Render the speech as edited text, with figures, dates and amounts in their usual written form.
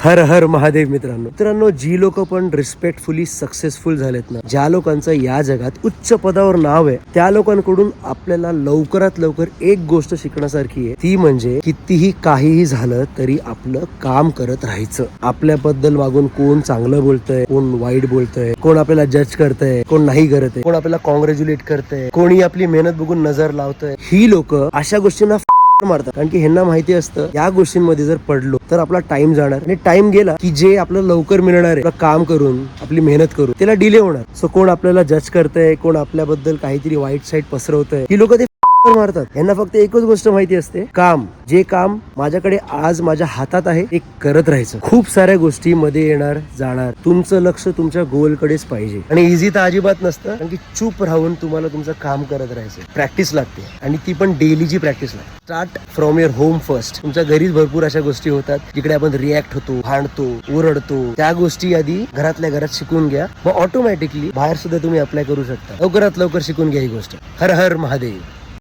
हर हर महादेव. मित्रांनो जी लोक पण रिस्पेक्टफुली सक्सेसफुल झालेत ना, ज्या लोकांचं या जगात उच्च पदावर नाव आहे, त्या लोकांकडून आपल्याला लवकरात लवकर एक गोष्ट शिकण्यासारखी आहे. ती म्हणजे कितीही काहीही झालं तरी आपलं काम करत राहायचं. आपल्याबद्दल मागून कोण चांगलं बोलतंय, कोण वाईट बोलतंय, कोण आपल्याला जज करतंय, कोण नाही करत आहे, कोण आपल्याला कॉंग्रॅच्युलेट करतंय, कोणी आपली मेहनत बघून नजर लावतंय, ही लोक अशा गोष्टींना मारतात. कारण की ह्यांना माहिती असतं या गोष्टींमध्ये जर पडलो तर आपला टाइम जाणार आणि टाइम गेला की जे आपलं लवकर मिळणार आहे काम करून, आपली मेहनत करून, त्याला डिले होणार. सो कोण आपल्याला जज करतंय, कोण आपल्याबद्दल काहीतरी वाईट साईड पसरवतंय, ही लोक ते मारतात. यांना फक्त एकच गोष्ट माहिती असते, काम, जे काम माझ्याकडे आज माझ्या हातात आहे ते करत राहायचं. खूप साऱ्या गोष्टी मध्ये येणार जाणार, तुमचं लक्ष तुमच्या गोल कडेच पाहिजे. आणि इझी तर अजिबात नसतं, कारण की चूप राहून तुम्हाला तुमचं काम करत राहायचं. प्रॅक्टिस लागते आणि ती पण डेलीची प्रॅक्टिस लागते. Start from your home first. तुमच्या घरीच भरपूर अशा गोष्टी होतात जिकडे आपण रिॲक्ट होतो, भांडतो, ओरडतो. त्या गोष्टी आधी घरातल्या घरात शिकून घ्या, मग ऑटोमॅटिकली बाहेर सुद्धा तुम्ही अप्लाय करू शकता. लवकरात लवकर शिकून घ्या ही गोष्ट. हर हर महादेव.